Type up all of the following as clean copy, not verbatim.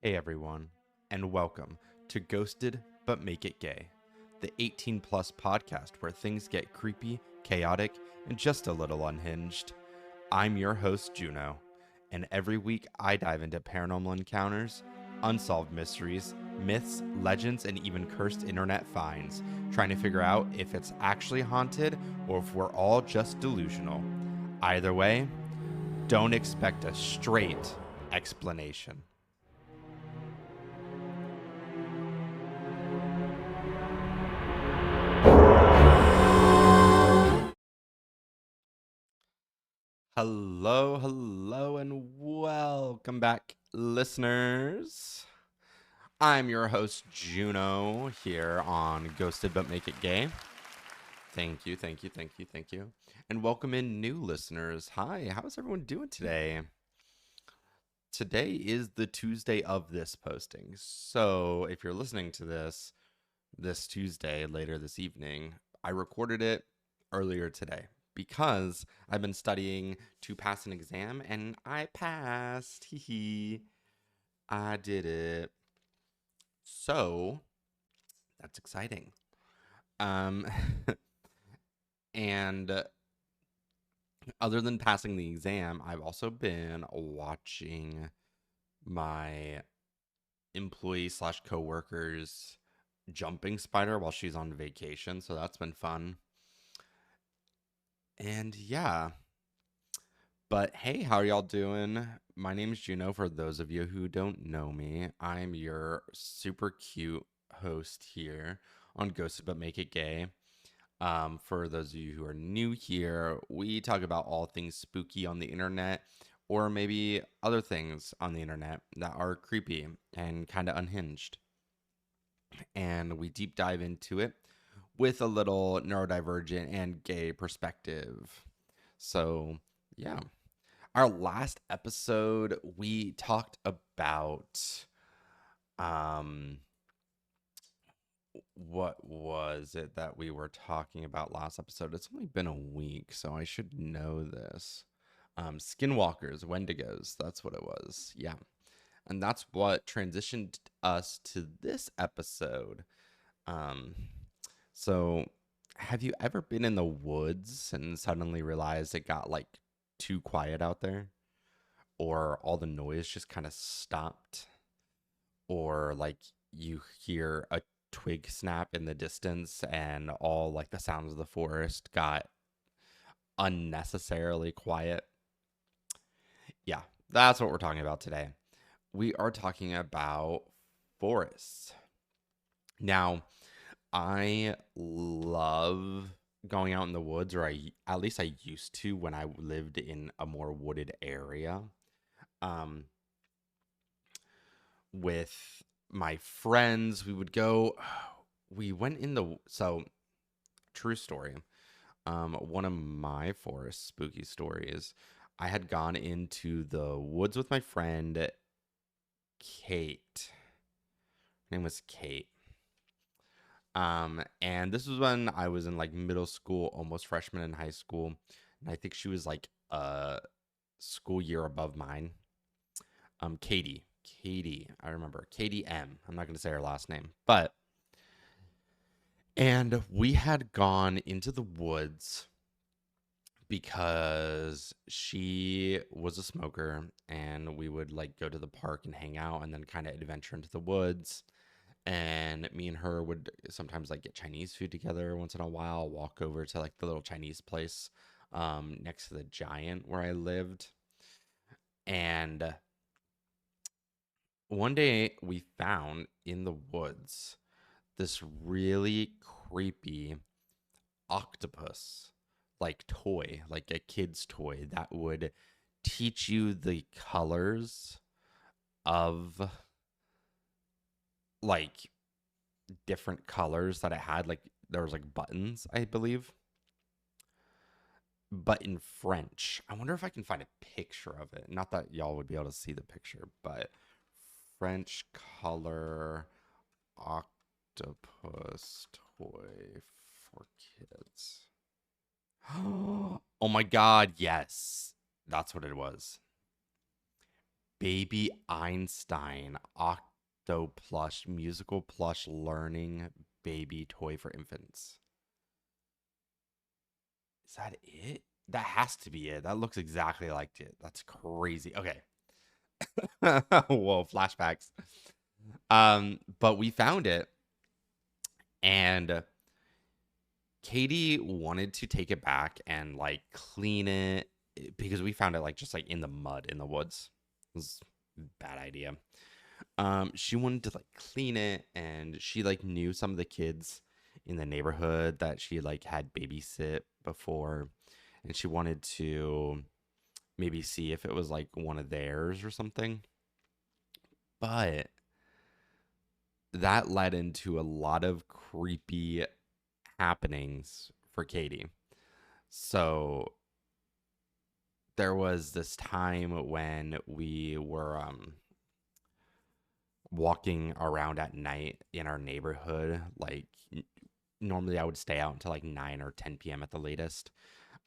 Hey everyone, and welcome to Ghosted But Make It Gay, the 18 plus podcast where things get creepy, chaotic, and just a little unhinged. I'm your host, Juno, and every week I dive into paranormal encounters, unsolved mysteries, myths, legends, and even cursed internet finds, trying to figure out if it's actually haunted or if we're all just delusional. Either way, don't expect a straight explanation. Hello, and welcome back, listeners. I'm your host, Juno, here on Ghosted But Make It Gay. Thank you. And welcome in new listeners. Hi, how's everyone doing today? Today is the Tuesday of this posting. So if you're listening to this Tuesday, later this evening, I recorded it earlier today because I've been studying to pass an exam and I passed. I did it. So that's exciting. And other than passing the exam, I've also been watching my employee slash coworkers jumping spider while she's on vacation. So that's been fun. And yeah. But hey, how are y'all doing? My name is Juno. For those of you who don't know me, I'm your super cute host here on Ghosted But Make It Gay. For those of you who are new here, we talk about all things spooky on the internet or maybe other things on the internet that are creepy and kind of unhinged. And we deep dive into it with a little neurodivergent and gay perspective. So, yeah. Our last episode, we talked about what was it that we were talking about last episode? It's only been a week, so I should know this. Skinwalkers, Wendigos, that's what it was. Yeah. And that's what transitioned us to this episode. So have you ever been in the woods and suddenly realized it got like too quiet out there? Or all the noise just kind of stopped? Or like you hear a twig snap in the distance and all like the sounds of the forest got unnecessarily quiet? Yeah, that's what we're talking about today. We are talking about forests. Now, I love going out in the woods, or at least I used to when I lived in a more wooded area. Um, with my friends, we would go. We went in the true story. One of my forest spooky stories. I had gone into the woods with my friend Kate. Her name was Kate. And this was when I was in like middle school, almost freshman in high school. And I think she was like a school year above mine. Katie, I remember Katie M. I'm not going to say her last name, and we had gone into the woods because she was a smoker and we would like go to the park and hang out and then kind of adventure into the woods. And me and her would sometimes like get Chinese food together once in a while, walk over to like the little Chinese place next to the Giant where I lived. And one day we found in the woods this really creepy octopus like toy, like a kid's toy that would teach you the colors of like different colors that it had. Like there was like buttons, I believe, but in French. I wonder if I can find a picture of it. Not that y'all would be able to see the picture, but French color octopus toy for kids. Oh my god, yes. That's what it was. Baby Einstein Octo Plush Musical Plush Learning Baby Toy for Infants. Is that it? That has to be it. That looks exactly like it. That's crazy. Okay. Whoa, flashbacks. But we found it, and Katie wanted to take it back and like clean it because we found it like just like in the mud in the woods. It was a bad idea. She wanted to like clean it, and she like knew some of the kids in the neighborhood that she like had babysit before, and she wanted to maybe see if it was like one of theirs or something. But that led into a lot of creepy happenings for Katie. So there was this time when we were walking around at night in our neighborhood. Like normally I would stay out until like 9 or 10 p.m. at the latest.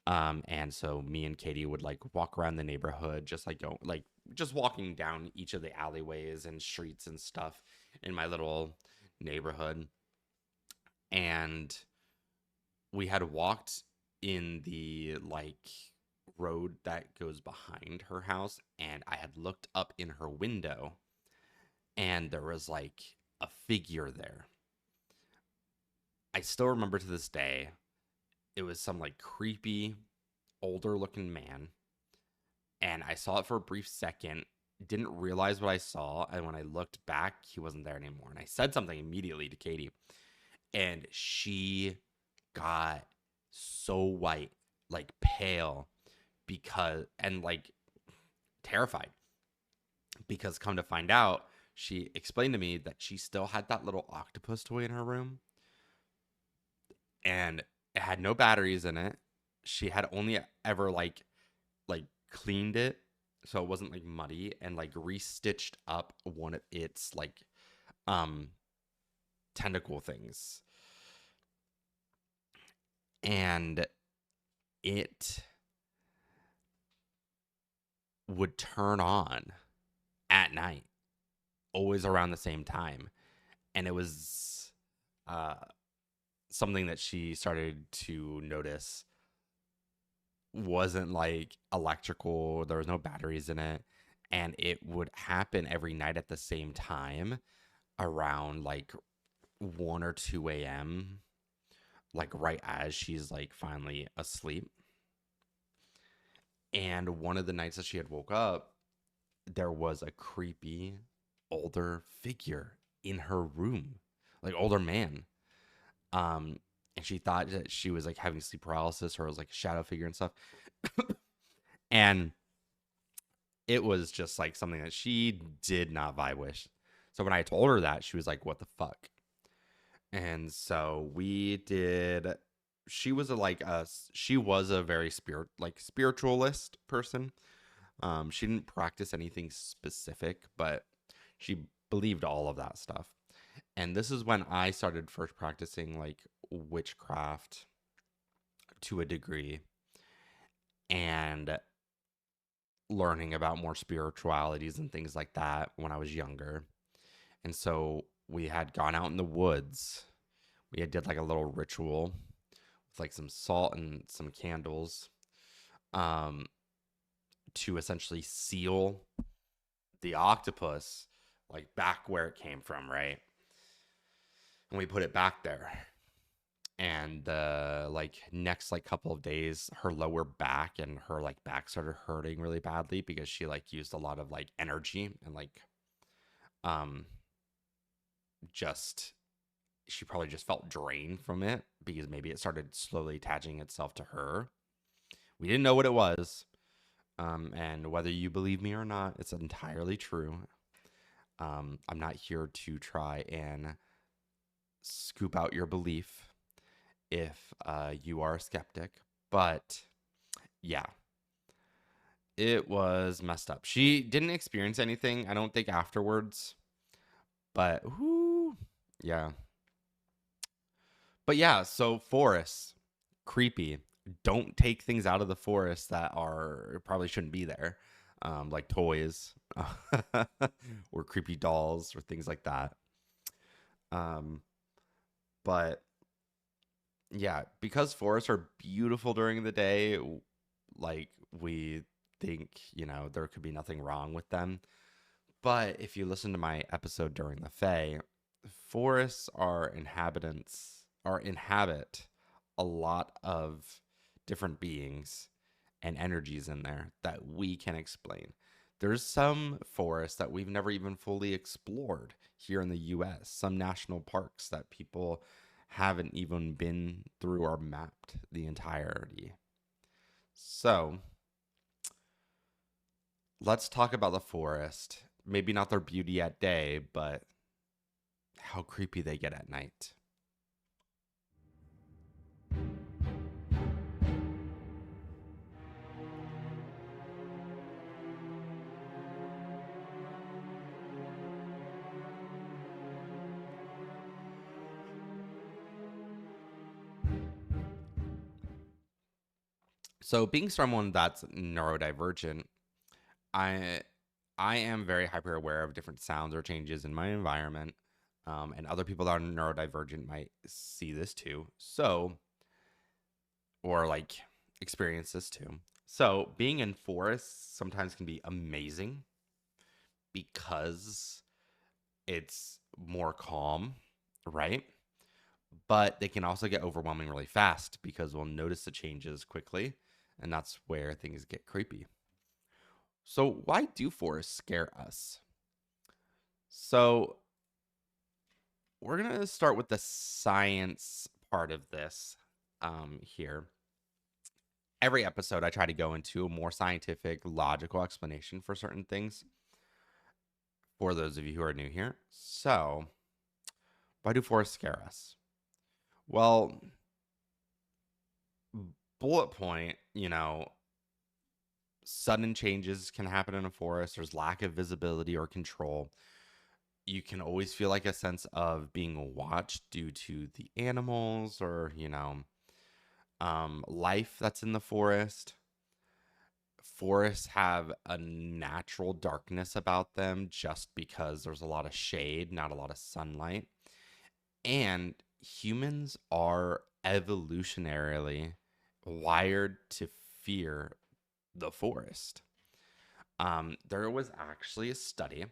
And so me and Katie would like walk around the neighborhood, just like go like just walking down each of the alleyways and streets and stuff in my little neighborhood. And we had walked in the like road that goes behind her house, and I had looked up in her window, and there was like a figure there. I still remember to this day. It was some like creepy older looking man, and I saw it for a brief second, didn't realize what I saw, and when I looked back he wasn't there anymore, and I said something immediately to Katie, and she got so white, like pale, because and like terrified, because come to find out, she explained to me that she still had that little octopus toy in her room, and it had no batteries in it. She had only ever like cleaned it so it wasn't like muddy, and like restitched up one of its like um tentacle things, and it would turn on at night, always around the same time. And it was uh something that she started to notice wasn't like electrical, there was no batteries in it, and it would happen every night at the same time around like 1 or 2 a.m., like right as she's like finally asleep. And one of the nights that she had woke up, there was a creepy older figure in her room, like older man. And she thought that she was like having sleep paralysis, or it was like a shadow figure and stuff. And it was just like something that she did not vibe with. So when I told her that, she was like, "What the fuck?" And so we did. She was she was a very spiritualist person. She didn't practice anything specific, but she believed all of that stuff. And this is when I started first practicing like witchcraft to a degree, and learning about more spiritualities and things like that when I was younger. And so we had gone out in the woods. We had did like a little ritual with like some salt and some candles, um, to essentially seal the octopus like back where it came from, right? And we put it back there. And the like next like couple of days, her lower back and her like back started hurting really badly because she like used a lot of like energy, and like um just she probably just felt drained from it because maybe it started slowly attaching itself to her. We didn't know what it was. And whether you believe me or not, it's entirely true. I'm not here to try and scoop out your belief if you are a skeptic, but yeah, it was messed up. She didn't experience anything, I don't think, afterwards, but whoo, yeah. But yeah, so forests, creepy. Don't take things out of the forest that are probably shouldn't be there. like toys or creepy dolls or things like that. Um, but yeah, because forests are beautiful during the day, like we think, there could be nothing wrong with them. But if you listen to my episode during the Fae, forests inhabit a lot of different beings and energies in there that we can explain. There's some forests that we've never even fully explored here in the US, some national parks that people haven't even been through or mapped the entirety. So, let's talk about the forest. Maybe not their beauty at day, but how creepy they get at night. So, being someone that's neurodivergent, I I am very hyper aware of different sounds or changes in my environment, and other people that are neurodivergent might see this too. So, or like experience this too. So, being in forests sometimes can be amazing because it's more calm, right? But they can also get overwhelming really fast because we'll notice the changes quickly, and that's where things get creepy. So, why do forests scare us? So, we're going to start with the science part of this here. Every episode, I try to go into a more scientific, logical explanation for certain things for those of you who are new here. So, why do forests scare us? Well, bullet point, sudden changes can happen in a forest. There's lack of visibility or control. You can always feel like a sense of being watched due to the animals or, life that's in the forest. Forests have a natural darkness about them just because there's a lot of shade, not a lot of sunlight. And humans are evolutionarily wired to fear the forest. There was actually a study.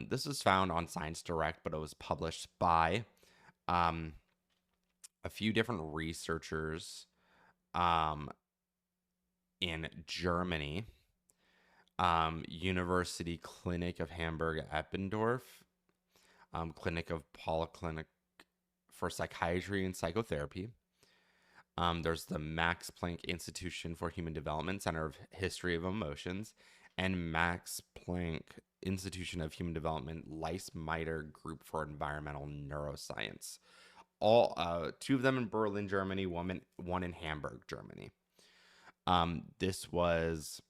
This was found on Science Direct, but it was published by um, a few different researchers um, in Germany, University Clinic of Hamburg Eppendorf, Clinic of Polyclinic for Psychiatry and Psychotherapy. There's the Max Planck Institution for Human Development, Center of History of Emotions, and Max Planck Institution of Human Development, Leismeider Group for Environmental Neuroscience. All two of them in Berlin, Germany, one in Hamburg, Germany. This was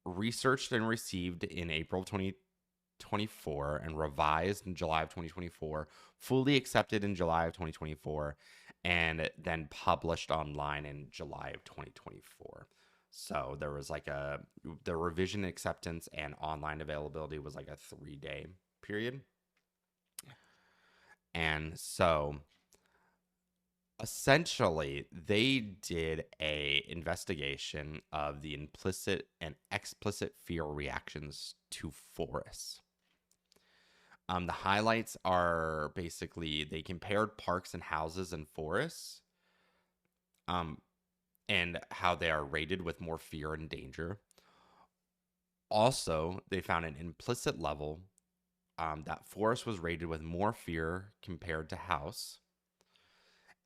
researched and received in April of 2024 and revised in July of 2024, fully accepted in July of 2024, and then published online in July of 2024. So there was the revision acceptance and online availability was like a 3-day period. And so essentially they did a investigation of the implicit and explicit fear reactions to forests. The highlights are basically they compared parks and houses and forests, and how they are rated with more fear and danger. Also, they found an implicit level that forest was rated with more fear compared to house.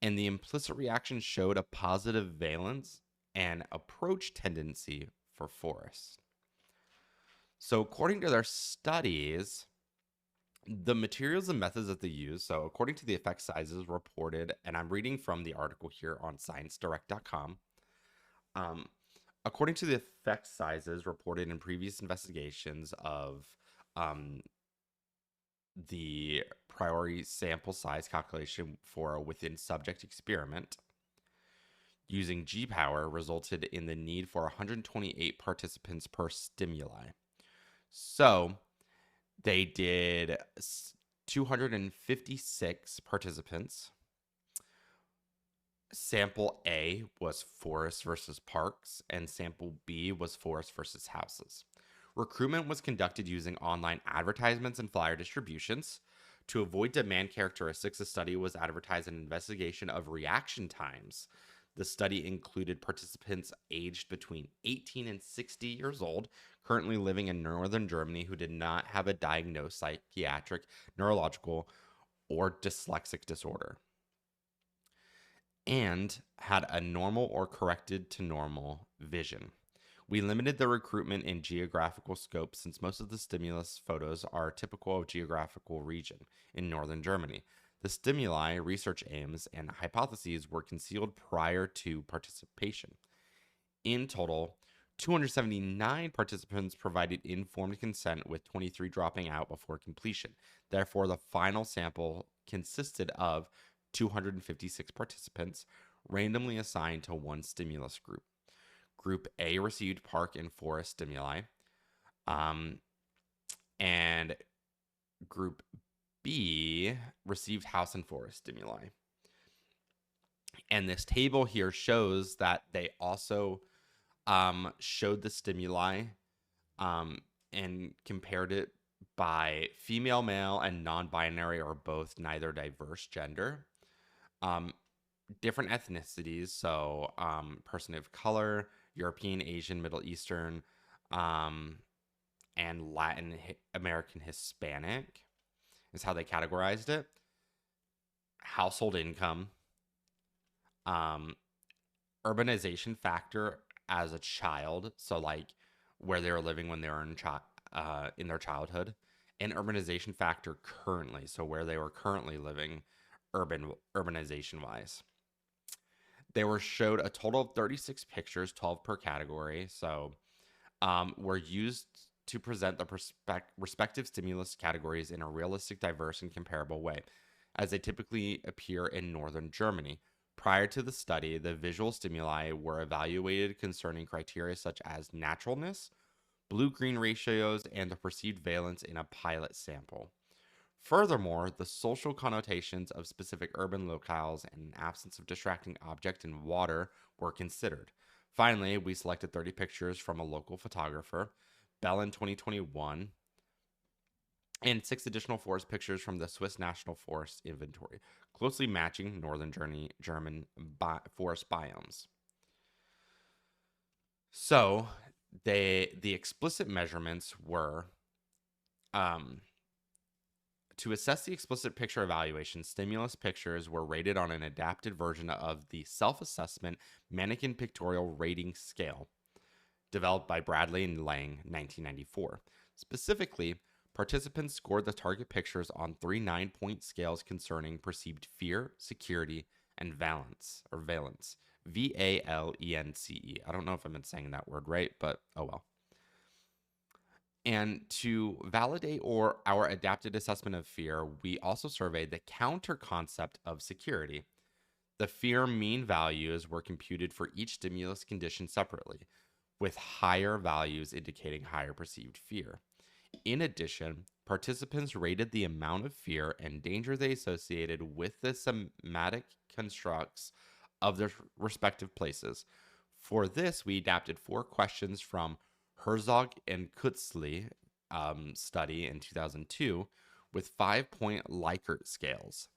And the implicit reaction showed a positive valence and approach tendency for forest. So, according to their studies, the materials and methods that they use, so according to the effect sizes reported, and I'm reading from the article here on sciencedirect.com, according to the effect sizes reported in previous investigations of the priority sample size calculation for a within subject experiment, using G-power resulted in the need for 128 participants per stimuli. So they did 256 participants. Sample A was forest versus parks, and sample B was forest versus houses. Recruitment was conducted using online advertisements and flyer distributions. To avoid demand characteristics, the study was advertised an investigation of reaction times. The study included participants aged between 18 and 60 years old, currently living in northern Germany, who did not have a diagnosed psychiatric, neurological, or dyslexic disorder, and had a normal or corrected to normal vision. We limited the recruitment in geographical scope since most of the stimulus photos are typical of geographical region in northern Germany. The stimuli, research aims, and hypotheses were concealed prior to participation. In total, 279 participants provided informed consent, with 23 dropping out before completion. Therefore, the final sample consisted of 256 participants randomly assigned to one stimulus group. Group A received park and forest stimuli, and Group B received house and forest stimuli. And this table here shows that they also showed the stimuli and compared it by female, male, and non-binary, or both neither diverse gender. Different ethnicities, so person of color, European, Asian, Middle Eastern, and Latin American Hispanic is how they categorized it. Household income, urbanization factor as a child, so like where they were living when they were in their childhood, and urbanization factor currently, so where they were currently living urbanization wise. They were showed a total of 36 pictures, 12 per category, so were used to present the respective stimulus categories in a realistic, diverse, and comparable way, as they typically appear in northern Germany. Prior to the study, the visual stimuli were evaluated concerning criteria such as naturalness, blue-green ratios, and the perceived valence in a pilot sample. Furthermore, the social connotations of specific urban locales and an absence of distracting object and water were considered. Finally, we selected 30 pictures from a local photographer, Bell in 2021, and 6 additional forest pictures from the Swiss National Forest inventory, closely matching northern German forest biomes. So, the explicit measurements were to assess the explicit picture evaluation, stimulus pictures were rated on an adapted version of the self-assessment mannequin pictorial rating scale, developed by Bradley and Lang, 1994. Specifically, participants scored the target pictures on 3 9-point scales concerning perceived fear, security, and valence, VALENCE. I don't know if I'm saying that word right, but oh well. And to validate our adapted assessment of fear, we also surveyed the counter concept of security. The fear mean values were computed for each stimulus condition separately, with higher values indicating higher perceived fear. In addition, participants rated the amount of fear and danger they associated with the somatic constructs of their respective places. For this, we adapted 4 questions from Herzog and Kutzli study in 2002 with 5-point Likert scales.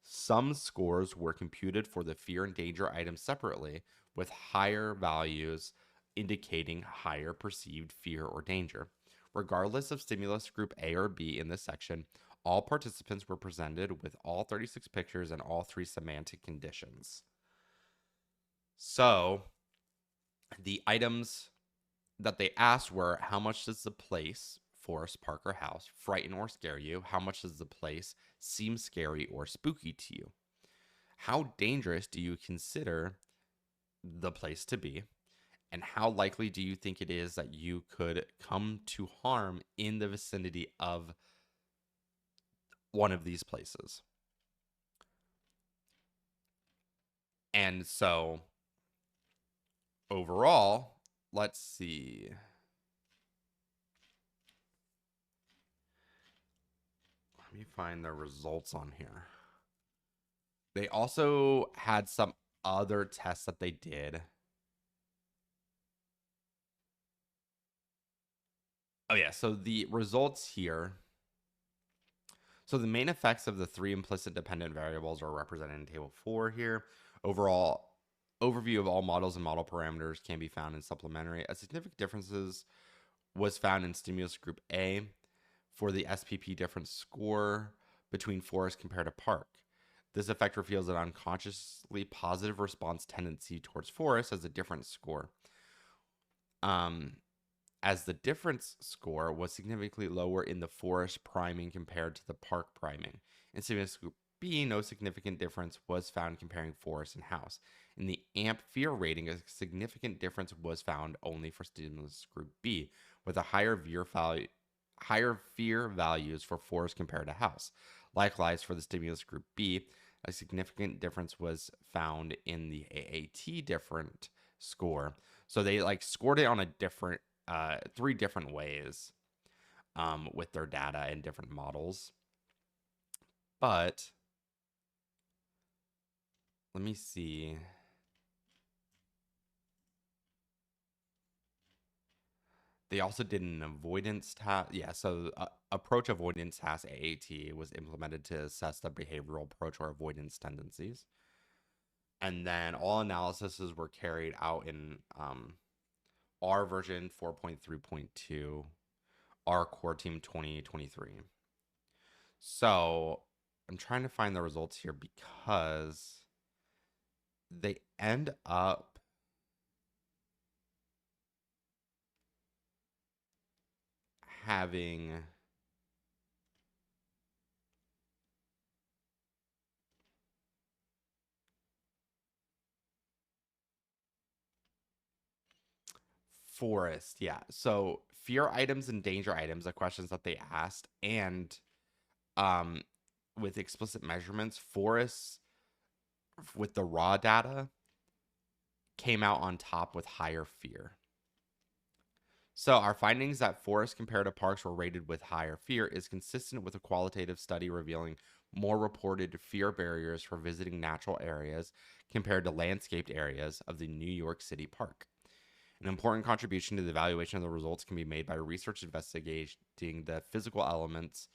Some scores were computed for the fear and danger items separately, with higher values indicating higher perceived fear or danger. Regardless of stimulus group A or B in this section, all participants were presented with all 36 pictures and all 3 semantic conditions. So, the items that they asked were: how much does the place, forest, park, or house, frighten or scare you? How much does the place seem scary or spooky to you? How dangerous do you consider the place to be? And how likely do you think it is that you could come to harm in the vicinity of one of these places? And so overall, let's see. Let me find the results on here. They also had some other tests that they did. Oh, yeah. So the results here. So the main effects of the three implicit dependent variables are represented in table 4 here. Overall, overview of all models and model parameters can be found in supplementary. A significant differences was found in stimulus group A for the SPP difference score between forest compared to park. This effect reveals an unconsciously positive response tendency towards forest as a difference score. As the difference score was significantly lower in the forest priming compared to the park priming. In stimulus group B, no significant difference was found comparing forest and house. In the AMP fear rating, a significant difference was found only for stimulus group B, with a higher fear values for forest compared to house. Likewise, for the stimulus group B, a significant difference was found in the AAT different score. So they like scored it on a different 3 different ways with their data and different models. But let me see. They also did an avoidance task. Yeah, so approach avoidance task AAT was implemented to assess the behavioral approach or avoidance tendencies. And then all analyses were carried out in R version 4.3.2, R core team 2023. So I'm trying to find the results here because they end up having forest. Yeah. So fear items and danger items are questions that they asked. And um, with explicit measurements, forests with the raw data came out on top with higher fear. So our findings that forests compared to parks were rated with higher fear is consistent with a qualitative study revealing more reported fear barriers for visiting natural areas compared to landscaped areas of the New York City park. An important contribution to the evaluation of the results can be made by research investigating the physical elements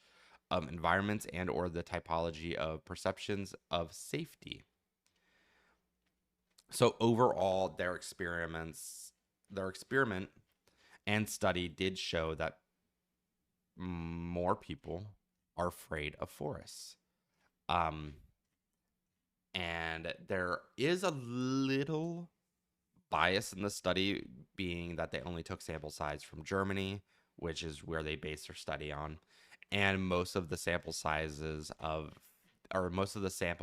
of environments and or the typology of perceptions of safety. So overall, their experiment and study did show that more people are afraid of forests. And there is a little bias in the study, being that they only took sample size from Germany, which is where they base their study on. And most of the sample sample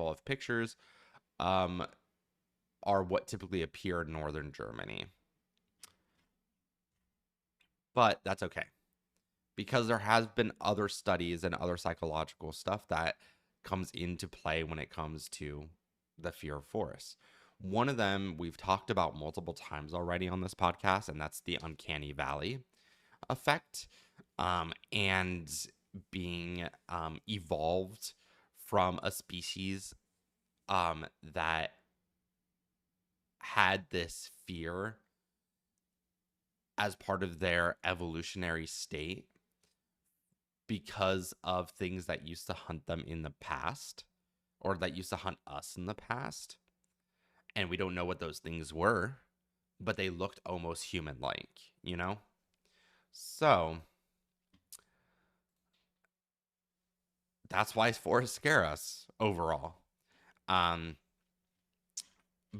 of pictures are what typically appear in northern Germany. But that's okay, because there has been other studies and other psychological stuff that comes into play when it comes to the fear of forests. One of them we've talked about multiple times already on this podcast, and that's the uncanny valley effect, and being evolved from a species that had this fear as part of their evolutionary state because of things that used to hunt them in the past, or that used to hunt us in the past. And we don't know what those things were, but they looked almost human-like, you know? So that's why forests scare us overall.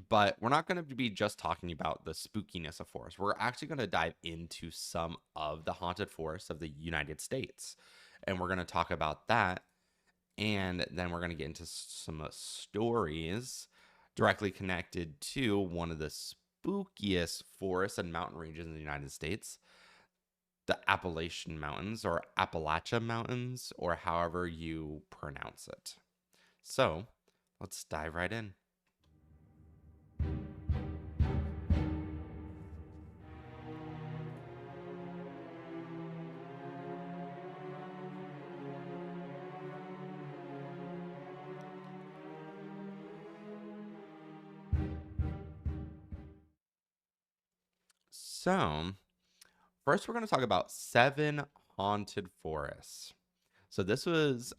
But we're not going to be just talking about the spookiness of forests. We're actually going to dive into some of the haunted forests of the United States. And we're going to talk about that. And then we're going to get into some stories directly connected to one of the spookiest forests and mountain ranges in the United States, the Appalachian Mountains, or Appalachian Mountains, or however you pronounce it. So let's dive right in. So, first we're going to talk about 7 haunted forests. So this was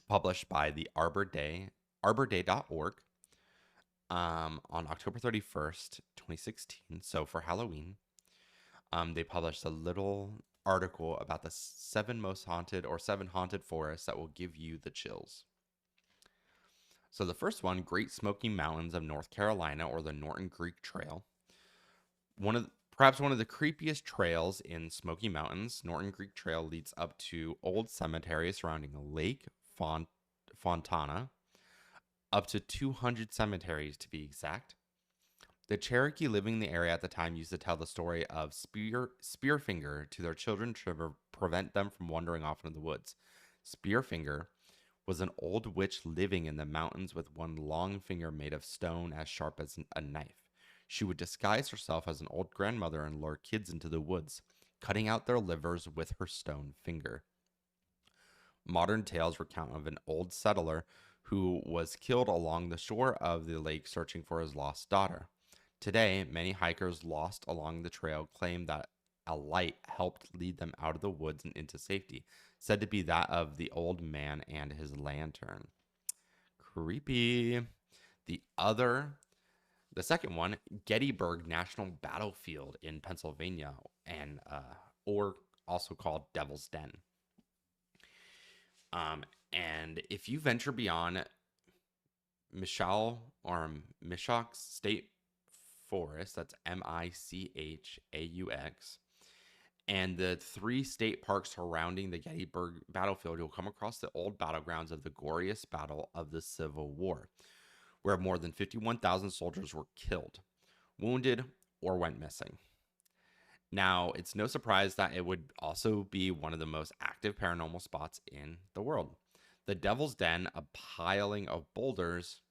published by the arborday.org on October 31st, 2016. So for Halloween, they published a little article about the 7 most haunted or 7 haunted forests that will give you the chills. So the first one, Great Smoky Mountains of North Carolina, or the Norton Creek Trail. Perhaps one of the creepiest trails in Smoky Mountains, Norton Creek Trail leads up to old cemeteries surrounding Lake Fontana, up to 200 cemeteries to be exact. The Cherokee living in the area at the time used to tell the story of Spearfinger to their children to prevent them from wandering off into the woods. Spearfinger was an old witch living in the mountains with one long finger made of stone as sharp as a knife. She would disguise herself as an old grandmother and lure kids into the woods, cutting out their livers with her stone finger. Modern tales recount of an old settler who was killed along the shore of the lake searching for his lost daughter. Today, many hikers lost along the trail claim that a light helped lead them out of the woods and into safety, said to be that of the old man and his lantern. Creepy. The second one, Gettysburg National Battlefield in Pennsylvania, or also called Devil's Den. And if you venture beyond Michaux State Forest, that's Michaux, and the 3 state parks surrounding the Gettysburg Battlefield, you'll come across the old battlegrounds of the glorious battle of the Civil War, where more than 51,000 soldiers were killed, wounded, or went missing. Now, it's no surprise that it would also be one of the most active paranormal spots in the world. The Devil's Den, a piling of boulders,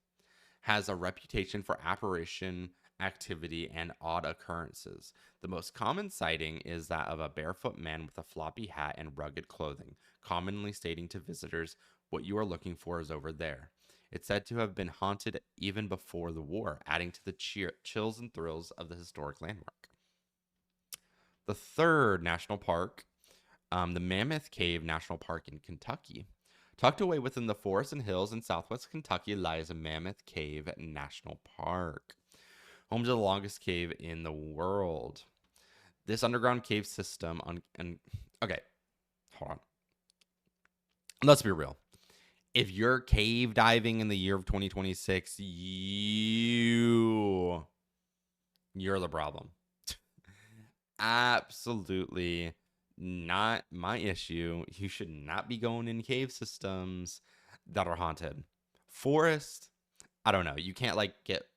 has a reputation for apparition activity and odd occurrences. The most common sighting is that of a barefoot man with a floppy hat and rugged clothing, commonly stating to visitors, "What you are looking for is over there." It's said to have been haunted even before the war, adding to the chills and thrills of the historic landmark. The third national park, the Mammoth Cave National Park in Kentucky. Tucked away within the forests and hills in southwest Kentucky lies Mammoth Cave National Park, home to the longest cave in the world. This underground cave system okay, hold on. Let's be real. If you're cave diving in the year of 2026, you're the problem. Absolutely not my issue. You should not be going in cave systems that are haunted. Forest, I don't know. You can't get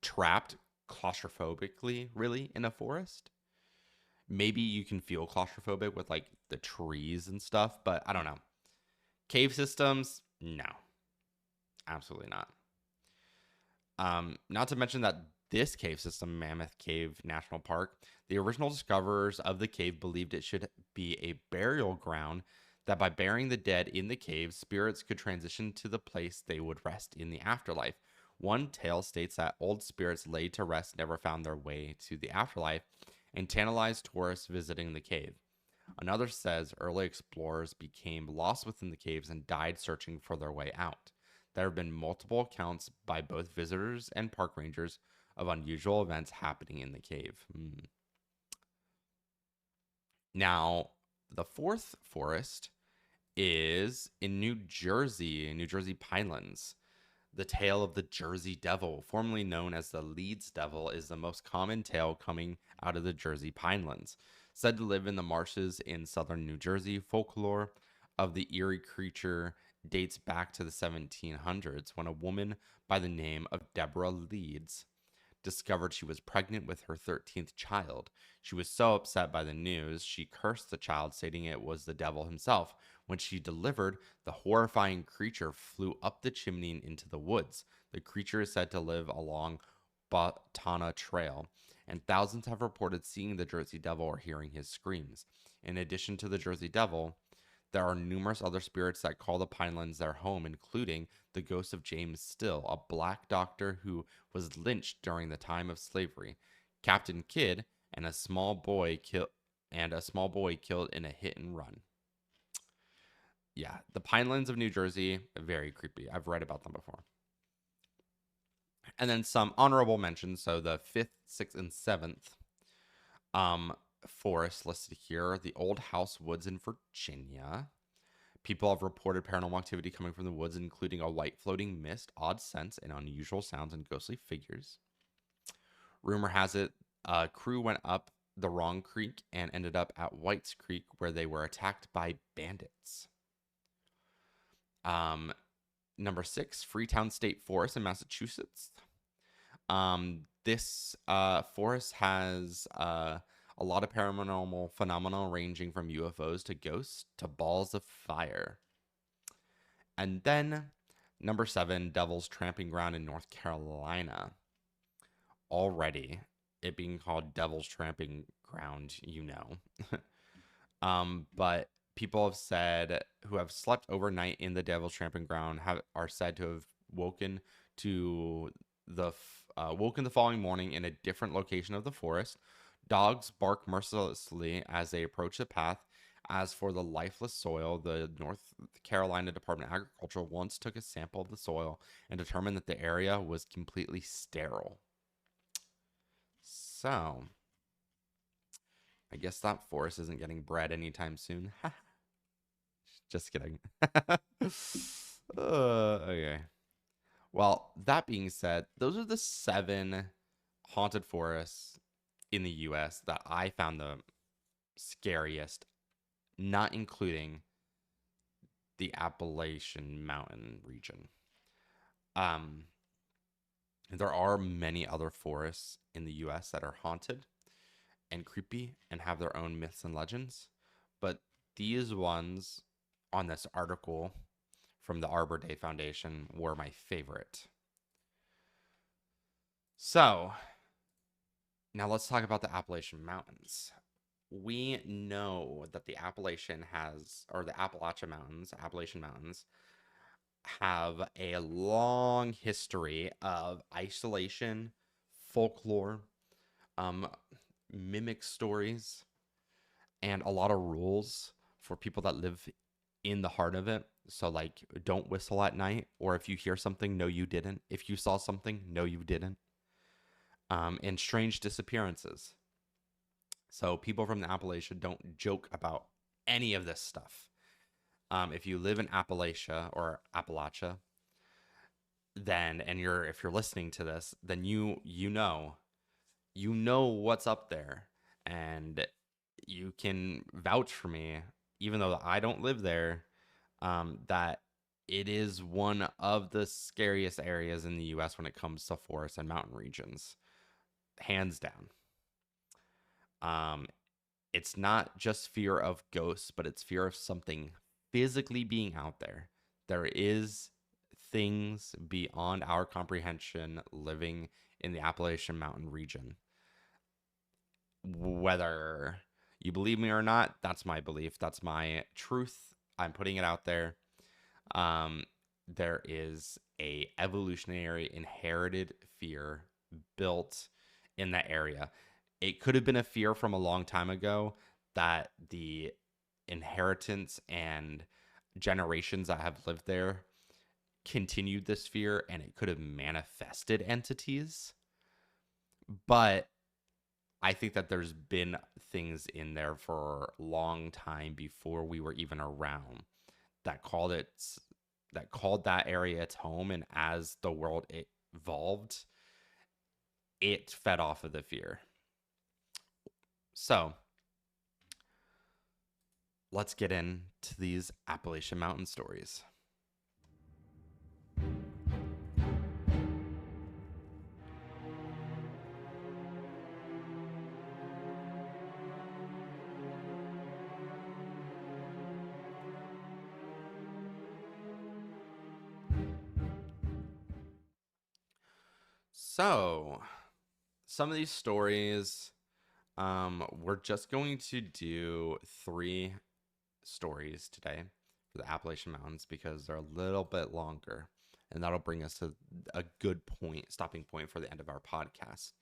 trapped claustrophobically really in a forest. Maybe you can feel claustrophobic with the trees and stuff, but I don't know. Cave systems, no, absolutely not. Not to mention that this cave system, Mammoth Cave National Park, the original discoverers of the cave believed it should be a burial ground, that by burying the dead in the cave, spirits could transition to the place they would rest in the afterlife. One tale states that old spirits laid to rest never found their way to the afterlife and tantalized tourists visiting the cave. Another says early explorers became lost within the caves and died searching for their way out. There have been multiple accounts by both visitors and park rangers of unusual events happening in the cave. Now, the fourth forest is in New Jersey Pinelands. The tale of the Jersey Devil, formerly known as the Leeds Devil, is the most common tale coming out of the Jersey Pinelands. Said to live in the marshes in southern New Jersey, folklore of the eerie creature dates back to the 1700s, when a woman by the name of Deborah Leeds discovered she was pregnant with her 13th child. She was so upset by the news, she cursed the child, stating it was the devil himself. When she delivered, the horrifying creature flew up the chimney and into the woods. The creature is said to live along Belladonna Trail, and thousands have reported seeing the Jersey Devil or hearing his screams. In addition to the Jersey Devil, There are numerous other spirits that call the Pinelands their home, including the ghost of James Still, a black doctor who was lynched during the time of slavery, Captain Kidd, and a small boy killed in a hit and run. Yeah, the Pinelands of New Jersey, very creepy. I've read about them before. And then some honorable mentions. So the 5th, 6th, and 7th forest listed here: the Old House Woods in Virginia. People have reported paranormal activity coming from the woods, including a white floating mist, odd scents, and unusual sounds and ghostly figures. Rumor has it a crew went up the wrong creek and ended up at White's Creek, where they were attacked by bandits. Number 6, Freetown State Forest in Massachusetts. This forest has a lot of paranormal phenomena ranging from UFOs to ghosts to balls of fire. And then number 7, Devil's Tramping Ground in North Carolina. Already, it being called Devil's Tramping Ground, but people have said who have slept overnight in the Devil's Tramping Ground are said to have woken the following morning in a different location of the forest. Dogs bark mercilessly as they approach the path. As for the lifeless soil, the North Carolina Department of Agriculture once took a sample of the soil and determined that the area was completely sterile. So, I guess that forest isn't getting bred anytime soon. Just kidding. Okay. Well, that being said, those are the 7 haunted forests in the U.S. that I found the scariest, not including the Appalachian Mountain region. There are many other forests in the U.S. that are haunted and creepy and have their own myths and legends, but these ones on this article from the Arbor Day Foundation were my favorite. So, now let's talk about the Appalachian Mountains. We know that the Appalachian Appalachian Mountains have a long history of isolation, folklore, mimic stories, and a lot of rules for people that live in the heart of it. So, like, don't whistle at night, or if you hear something, no, you didn't. If you saw something, no, you didn't. And strange disappearances. So people from the Appalachia don't joke about any of this stuff. If you live in Appalachia, then if you're listening to this, then you know what's up there, and you can vouch for me, even though I don't live there, that it is one of the scariest areas in the U.S. when it comes to forests and mountain regions, hands down. It's not just fear of ghosts, but it's fear of something physically being out there. There is things beyond our comprehension living in the Appalachian Mountain region. Whether you believe me or not, that's my belief. That's my truth. I'm putting it out there. There is a evolutionary inherited fear built in that area. It could have been a fear from a long time ago that the inheritance and generations that have lived there continued this fear, and it could have manifested entities. But I think that there's been things in there for a long time before we were even around that called that area its home, and as the world evolved, it fed off of the fear. So, let's get into these Appalachian Mountain stories. So, some of these stories, we're just going to do 3 stories today for the Appalachian Mountains because they're a little bit longer, and that'll bring us to a good stopping point for the end of our podcast.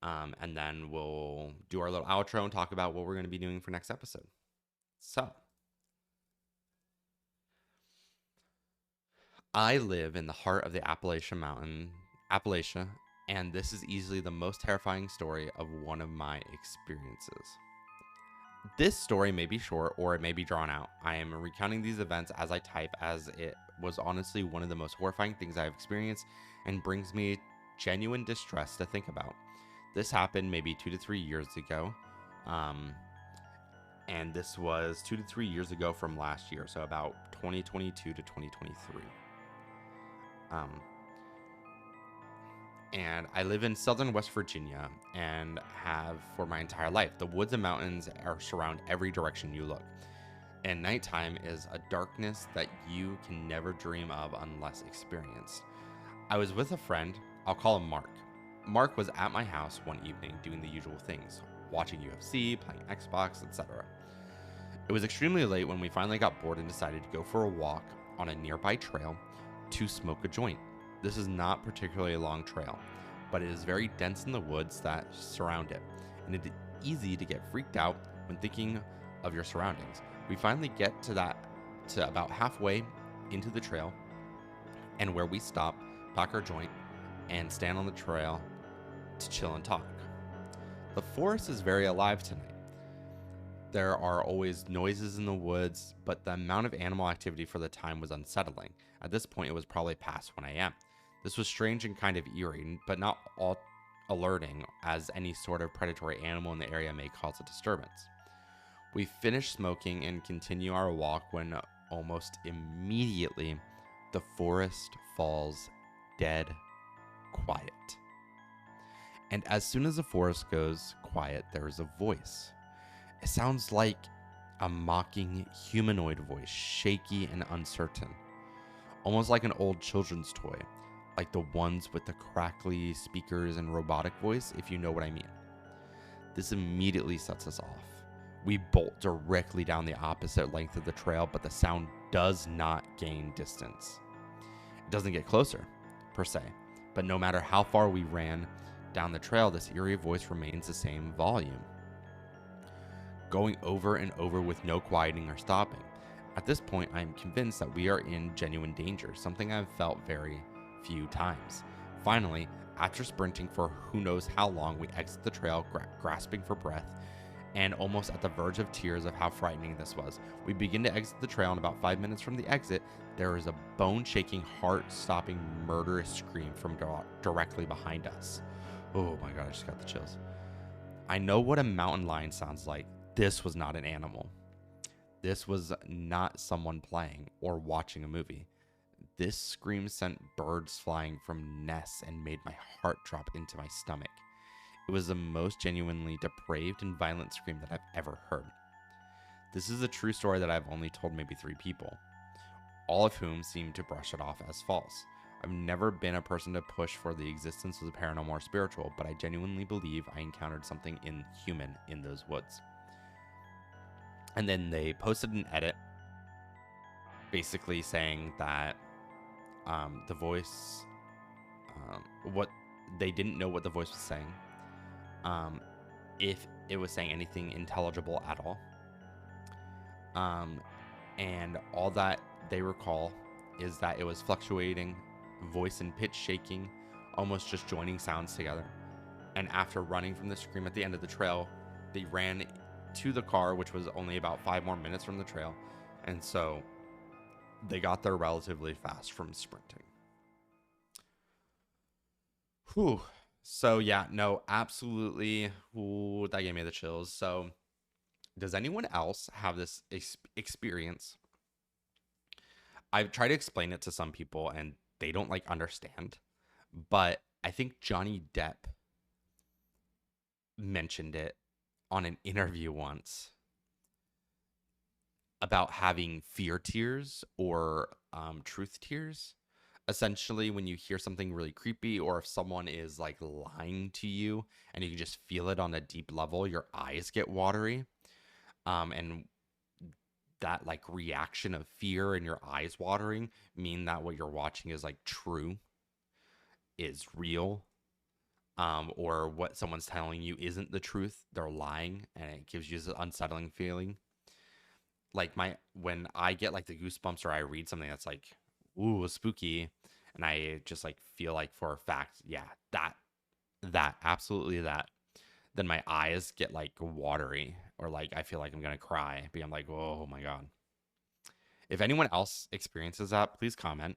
And then we'll do our little outro and talk about what we're going to be doing for next episode. So, I live in the heart of the Appalachia, and this is easily the most terrifying story of one of my experiences. This story may be short or it may be drawn out. I am recounting these events as I type, as it was honestly one of the most horrifying things I've experienced and brings me genuine distress to think about. This happened maybe 2 to 3 years ago. And this was 2 to 3 years ago from last year, so about 2022 to 2023. And I live in southern West Virginia and have for my entire life. The woods and mountains surround every direction you look. And nighttime is a darkness that you can never dream of unless experienced. I was with a friend, I'll call him Mark. Mark was at my house one evening doing the usual things, watching UFC, playing Xbox, etc. It was extremely late when we finally got bored and decided to go for a walk on a nearby trail to smoke a joint. This is not particularly a long trail, but it is very dense in the woods that surround it, and it is easy to get freaked out when thinking of your surroundings. We finally get to about halfway into the trail, and where we stop, pack our joint, and stand on the trail to chill and talk. The forest is very alive tonight. There are always noises in the woods, but the amount of animal activity for the time was unsettling. At this point, it was probably past 1 a.m. This was strange and kind of eerie, but not all alerting, as any sort of predatory animal in the area may cause a disturbance. We finish smoking and continue our walk when almost immediately the forest falls dead quiet. And as soon as the forest goes quiet, there is a voice. It sounds like a mocking humanoid voice, shaky and uncertain, almost like an old children's toy, like the ones with the crackly speakers and robotic voice, if you know what I mean. This immediately sets us off. We bolt directly down the opposite length of the trail, but the sound does not gain distance. It doesn't get closer, per se, but no matter how far we ran down the trail, this eerie voice remains the same volume, going over and over with no quieting or stopping. At this point, I am convinced that we are in genuine danger, something I've felt very few times. Finally, after sprinting for who knows how long, we exit the trail, grasping for breath, and almost at the verge of tears of how frightening this was. We begin to exit the trail, and about 5 minutes from the exit, there is a bone-shaking, heart-stopping, murderous scream from directly behind us. Oh my god, I just got the chills. I know what a mountain lion sounds like. This was not an animal. This was not someone playing or watching a movie. This scream sent birds flying from nests and made my heart drop into my stomach. It was the most genuinely depraved and violent scream that I've ever heard. This is a true story that I've only told maybe 3 people, all of whom seem to brush it off as false. I've never been a person to push for the existence of the paranormal or spiritual, but I genuinely believe I encountered something inhuman in those woods. And then they posted an edit basically saying that the voice, what they didn't know what the voice was saying, if it was saying anything intelligible at all. And all that they recall is that it was fluctuating, voice and pitch shaking, almost just joining sounds together. And after running from the scream at the end of the trail, they ran to the car, which was only about 5 more minutes from the trail. And so they got there relatively fast from sprinting. Whew. So yeah, no, absolutely. Ooh, that gave me the chills. So does anyone else have this experience? I've tried to explain it to some people and they don't like understand, but I think Johnny Depp mentioned it on an interview once about having fear tears or truth tears. Essentially, when you hear something really creepy, or if someone is like lying to you and you can just feel it on a deep level, your eyes get watery. And that like reaction of fear and your eyes watering mean that what you're watching is like true, is real, or what someone's telling you isn't the truth, they're lying, and it gives you this unsettling feeling. Like when I get like the goosebumps or I read something that's like, ooh, spooky, and I just like feel like for a fact, yeah, that absolutely that, then my eyes get like watery, or like I feel like I'm gonna cry, but I'm like, oh my god. If anyone else experiences that, please comment,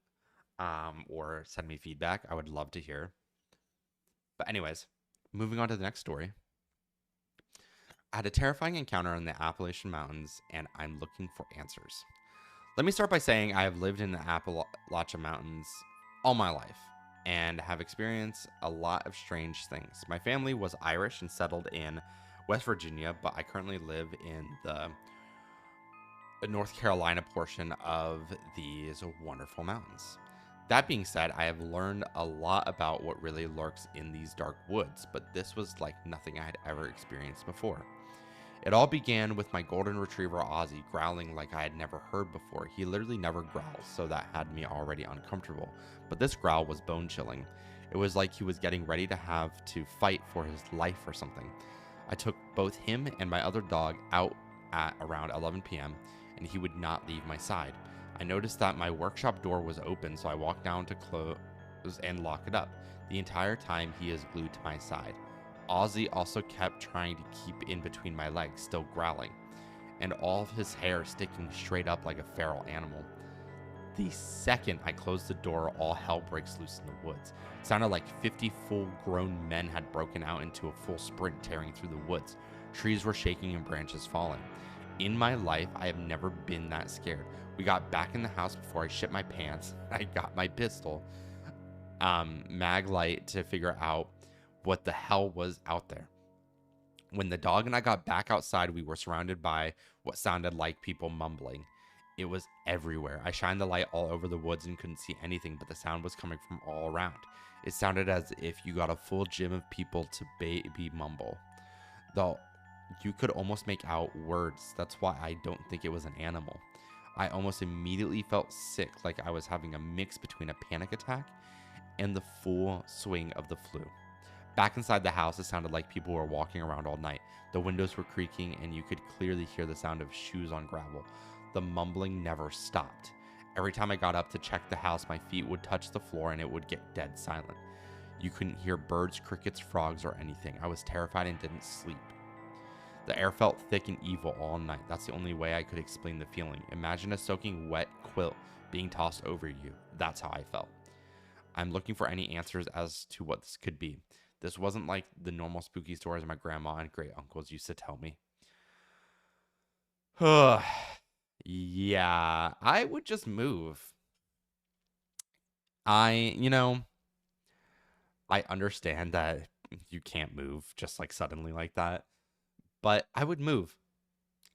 or send me feedback. I would love to hear. But anyways, moving on to the next story. I had a terrifying encounter in the Appalachian Mountains, and I'm looking for answers. Let me start by saying I have lived in the Appalachian Mountains all my life and have experienced a lot of strange things. My family was Irish and settled in West Virginia, but I currently live in the North Carolina portion of these wonderful mountains. That being said, I have learned a lot about what really lurks in these dark woods, but this was like nothing I had ever experienced before. It all began with my golden retriever Ozzy growling like I had never heard before. He literally never growls, so that had me already uncomfortable. But this growl was bone chilling. It was like he was getting ready to have to fight for his life or something. I took both him and my other dog out at around 11 p.m., and he would not leave my side. I noticed that my workshop door was open, so I walked down to close and lock it up. The entire time he is glued to my side. Ozzy also kept trying to keep in between my legs, still growling, and all of his hair sticking straight up like a feral animal. The second I closed the door, all hell breaks loose in the woods. It sounded like 50 full-grown men had broken out into a full sprint, tearing through the woods. Trees were shaking and branches falling. In my life, I have never been that scared. We got back in the house before I shit my pants. I got my pistol, mag light, to figure out what the hell was out there. When the dog and I got back outside, we were surrounded by what sounded like people mumbling. It was everywhere. I shined the light all over the woods and couldn't see anything, but the sound was coming from all around. It sounded as if you got a full gym of people to baby mumble. Though you could almost make out words. That's why I don't think it was an animal. I almost immediately felt sick, like I was having a mix between a panic attack and the full swing of the flu. Back inside the house, it sounded like people were walking around all night. The windows were creaking, and you could clearly hear the sound of shoes on gravel. The mumbling never stopped. Every time I got up to check the house, my feet would touch the floor, and it would get dead silent. You couldn't hear birds, crickets, frogs, or anything. I was terrified and didn't sleep. The air felt thick and evil all night. That's the only way I could explain the feeling. Imagine a soaking wet quilt being tossed over you. That's how I felt. I'm looking for any answers as to what this could be. This wasn't like the normal spooky stories my grandma and great uncles used to tell me. Yeah, I would just move. I understand that you can't move just like suddenly like that, but I would move.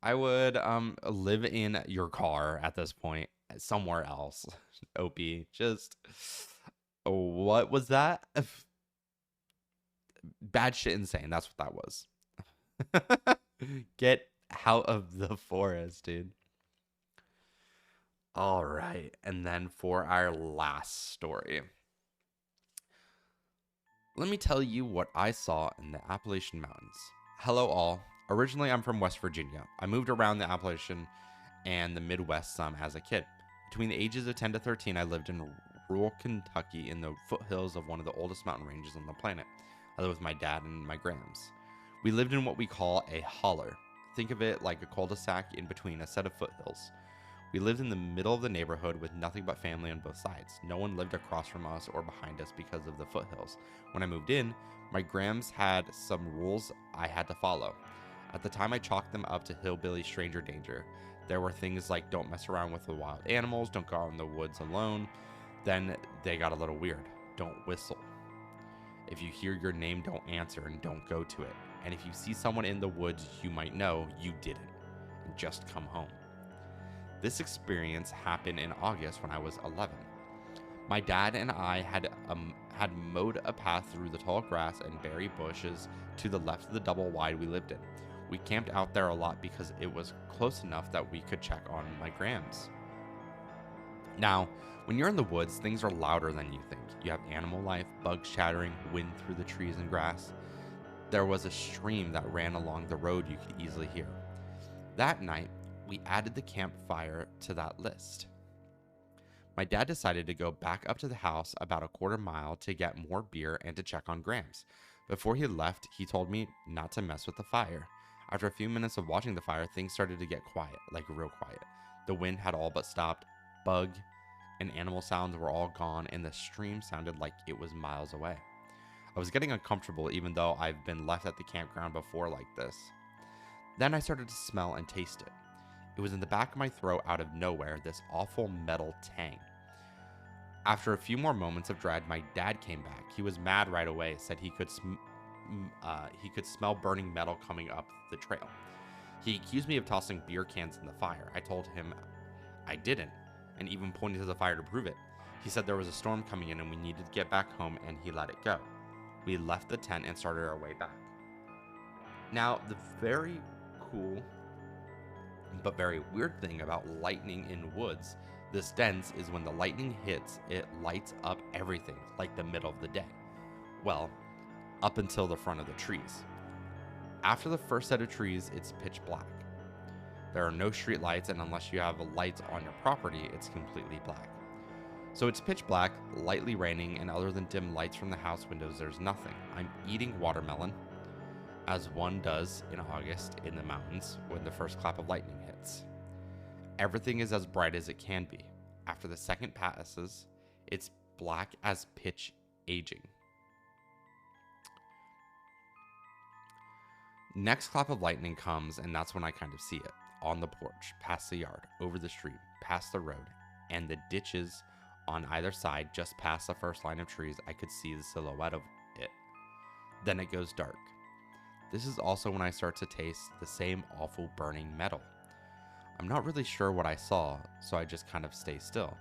I would live in your car at this point, somewhere else. OP, just what was that? Bad shit insane. That's what that was. Get out of the forest, dude. All right. And then for our last story, let me tell you what I saw in the Appalachian Mountains. Hello, all. Originally, I'm from West Virginia. I moved around the Appalachian and the Midwest some as a kid. Between the ages of 10 to 13, I lived in rural Kentucky in the foothills of one of the oldest mountain ranges on the planet. I lived with my dad and my grams. We lived in what we call a holler. Think of it like a cul-de-sac in between a set of foothills. We lived in the middle of the neighborhood with nothing but family on both sides. No one lived across from us or behind us because of the foothills. When I moved in, my grams had some rules I had to follow. At the time, I chalked them up to hillbilly stranger danger. There were things like don't mess around with the wild animals, don't go out in the woods alone. Then they got a little weird. Don't whistle. If you hear your name, don't answer and don't go to it. And if you see someone in the woods you might know, you didn't. And just come home. This experience happened in August when I was 11. My dad and I had mowed a path through the tall grass and berry bushes to the left of the double wide we lived in. We camped out there a lot because it was close enough that we could check on my Grams. Now, when you're in the woods, things are louder than you think. You have animal life, bugs chattering, wind through the trees and grass. There was a stream that ran along the road you could easily hear. That night, we added the campfire to that list. My dad decided to go back up to the house about a quarter mile to get more beer and to check on Grams. Before he left, he told me not to mess with the fire. After a few minutes of watching the fire, things started to get quiet, like real quiet. The wind had all but stopped, bug and animal sounds were all gone, and the stream sounded like it was miles away. I was getting uncomfortable even though I've been left at the campground before like this. Then I started to smell and taste it. It was in the back of my throat out of nowhere, this awful metal tang. After a few more moments of dread, my dad came back. He was mad right away, said he could smell burning metal coming up the trail. He accused me of tossing beer cans in the fire. I told him I didn't, and even pointed to the fire to prove it. He said there was a storm coming in and we needed to get back home, and he let it go. We left the tent and started our way back. Now, the very cool but very weird thing about lightning in woods this dense is when the lightning hits, it lights up everything like the middle of the day. Well, up until the front of the trees. After the first set of trees, it's pitch black. There are no street lights, and unless you have lights on your property, it's completely black. So it's pitch black, lightly raining, and other than dim lights from the house windows, there's nothing. I'm eating watermelon, as one does in August in the mountains when the first clap of lightning hits. Everything is as bright as it can be. After the second passes, it's black as pitch, aging. Next clap of lightning comes, and that's when I kind of see it. On the porch, past the yard, over the street, past the road, and the ditches on either side, just past the first line of trees, I could see the silhouette of it. Then it goes dark. This is also when I start to taste the same awful burning metal. I'm not really sure what I saw, so I just kind of stay still.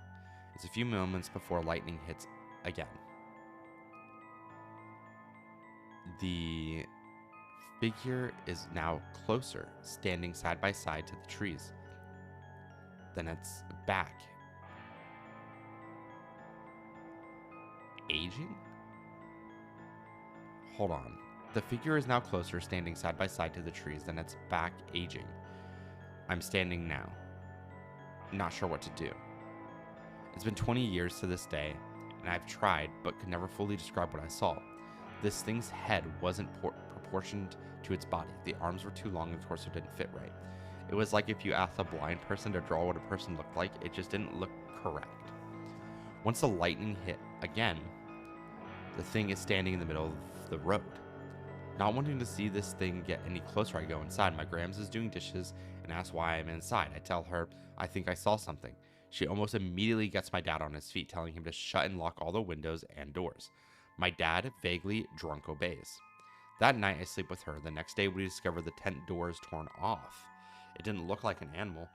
It's a few moments before lightning hits again. The figure is now closer, standing side by side to the trees. Then it's back. Aging? Hold on. The figure is now closer, standing side by side to the trees. Then it's back, aging. I'm standing now. Not sure what to do. It's been 20 years to this day, and I've tried, but could never fully describe what I saw. This thing's head wasn't proportioned to its body. The arms were too long and the torso didn't fit right. It was like if you asked a blind person to draw what a person looked like, it just didn't look correct. Once the lightning hit again, the thing is standing in the middle of the road. Not wanting to see this thing get any closer, I go inside. My Grams is doing dishes and asks why I'm inside. I tell her I think I saw something. She almost immediately gets my dad on his feet, telling him to shut and lock all the windows and doors. My dad, vaguely drunk, obeys. That night, I sleep with her. The next day, we discover the tent doors torn off. It didn't look like an animal.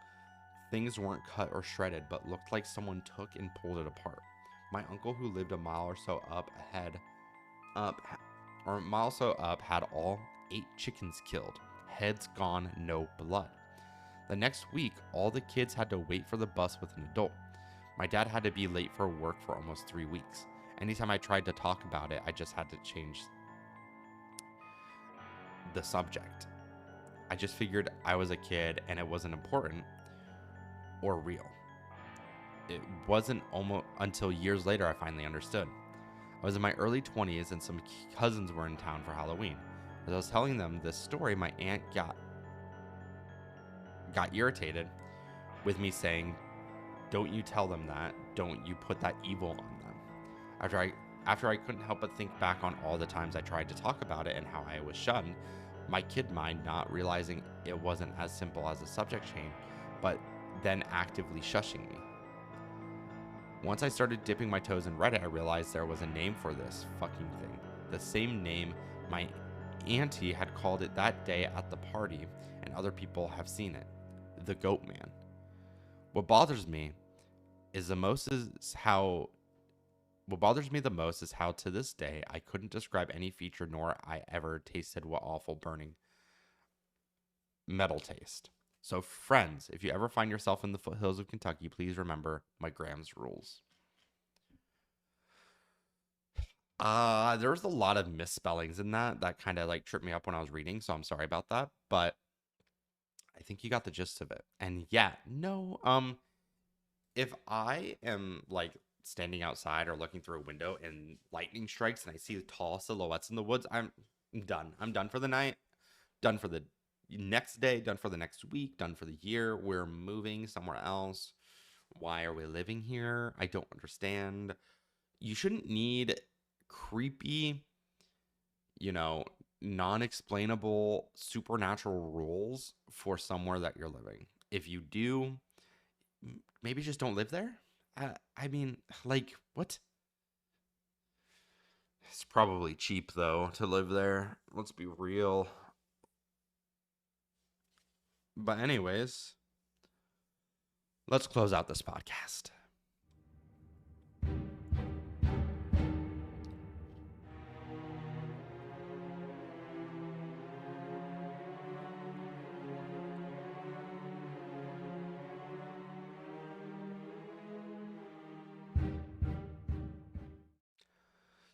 Things weren't cut or shredded, but looked like someone took and pulled it apart. My uncle, who lived a mile or so up, had all 8 chickens killed, heads gone, no blood. The next week, all the kids had to wait for the bus with an adult. My dad had to be late for work for almost 3 weeks. Anytime I tried to talk about it, I just had to change the subject. I just figured I was a kid and it wasn't important or real. It wasn't almost until years later I finally understood. I was in my early 20s and some cousins were in town for Halloween. As I was telling them this story, my aunt got irritated with me saying, "Don't you tell them that. Don't you put that evil on them." After I couldn't help but think back on all the times I tried to talk about it and how I was shunned, my kid mind not realizing it wasn't as simple as a subject change, but then actively shushing me. Once I started dipping my toes in Reddit, I realized there was a name for this fucking thing. The same name my auntie had called it that day at the party, and other people have seen it. The Goat Man. What bothers me the most is how to this day, I couldn't describe any feature nor I ever tasted what awful burning metal taste. So, friends, if you ever find yourself in the foothills of Kentucky, please remember my Graham's rules. There's a lot of misspellings in that kind of like tripped me up when I was reading, so I'm sorry about that. But I think you got the gist of it. And yeah, no, if I am like standing outside or looking through a window and lightning strikes and I see the tall silhouettes in the woods, I'm done. I'm done for the night, done for the next day, done for the next week, done for the year. We're moving somewhere else. Why are we living here? I don't understand. You shouldn't need creepy, you know, non-explainable supernatural rules for somewhere that you're living. If you do, maybe just don't live there. I mean, like, what? It's probably cheap though to live there. Let's be real. But anyways, let's close out this podcast.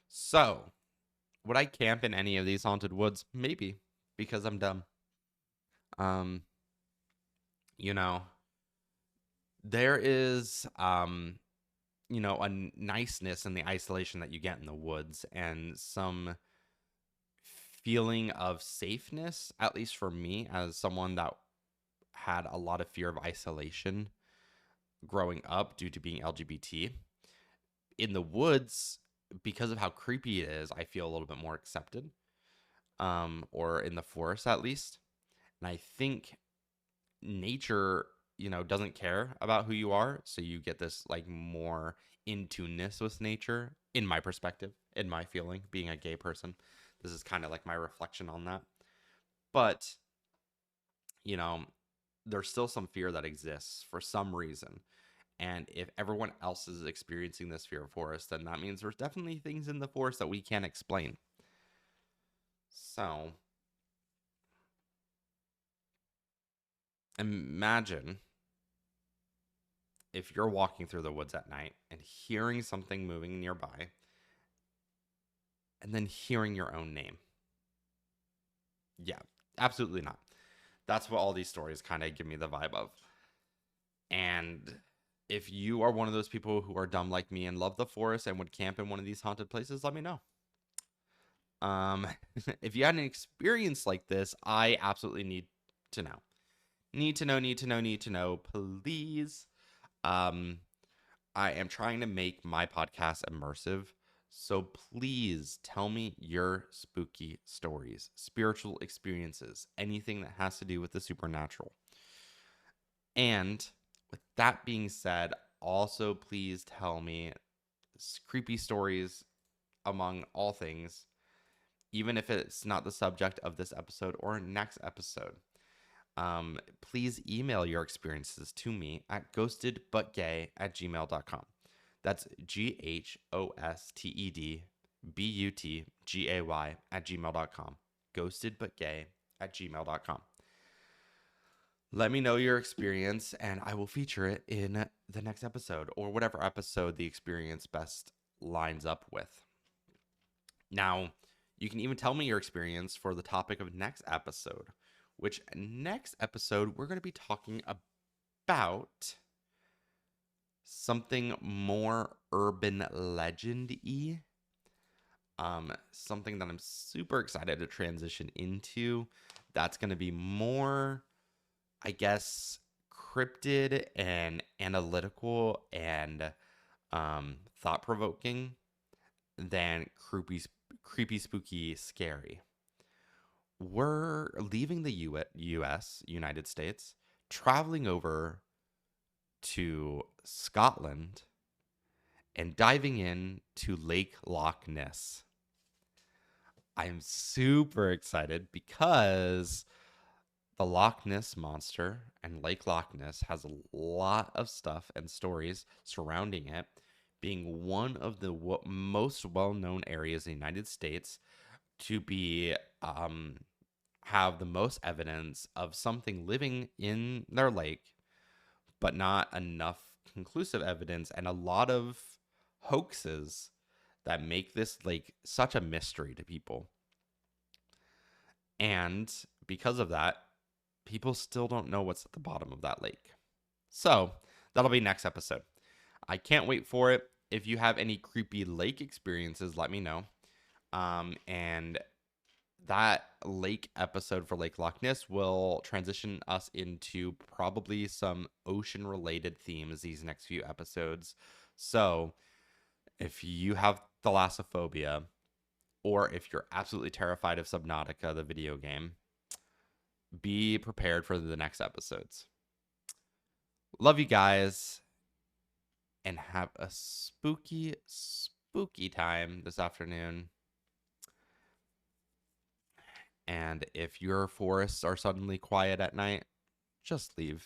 So, would I camp in any of these haunted woods? Maybe, because I'm dumb. Um, you know, there is a niceness in the isolation that you get in the woods and some feeling of safeness, at least for me as someone that had a lot of fear of isolation growing up due to being LGBT. In the woods, because of how creepy it is, I feel a little bit more accepted, or in the forest at least. And I think nature, doesn't care about who you are. So you get this like more in tuneness with nature, in my perspective, in my feeling, being a gay person. This is kind of like my reflection on that. But, you know, there's still some fear that exists for some reason. And if everyone else is experiencing this fear of forest, then that means there's definitely things in the forest that we can't explain. So imagine if you're walking through the woods at night and hearing something moving nearby and then hearing your own name. Yeah, absolutely not. That's what all these stories kind of give me the vibe of. And if you are one of those people who are dumb like me and love the forest and would camp in one of these haunted places, let me know. If you had an experience like this, I absolutely need to know. Need to know, need to know, need to know, please. I am trying to make my podcast immersive. So please tell me your spooky stories, spiritual experiences, anything that has to do with the supernatural. And with that being said, also please tell me creepy stories among all things, even if it's not the subject of this episode or next episode. Please email your experiences to me at ghostedbutgay@gmail.com. That's ghostedbutgay@gmail.com. Ghostedbutgay@gmail.com. Let me know your experience and I will feature it in the next episode or whatever episode the experience best lines up with. Now, you can even tell me your experience for the topic of next episode, which next episode we're going to be talking about something more urban legend-y. Something that I'm super excited to transition into. That's going to be more, I guess, cryptid and analytical and thought-provoking than creepy, spooky, scary. We're leaving the U.S., United States, traveling over to Scotland and diving in to Lake Loch Ness. I'm super excited because the Loch Ness Monster and Lake Loch Ness has a lot of stuff and stories surrounding it, being one of the most well-known areas in the United States to be have the most evidence of something living in their lake, but not enough conclusive evidence, and a lot of hoaxes that make this lake such a mystery to people. And because of that, people still don't know what's at the bottom of that lake. So that'll be next episode. I can't wait for it. If you have any creepy lake experiences, let me know. And that lake episode for Lake Loch Ness will transition us into probably some ocean related themes these next few episodes. So if you have thalassophobia, or if you're absolutely terrified of Subnautica, the video game, be prepared for the next episodes. Love you guys, and have a spooky, spooky time this afternoon. And if your forests are suddenly quiet at night, just leave.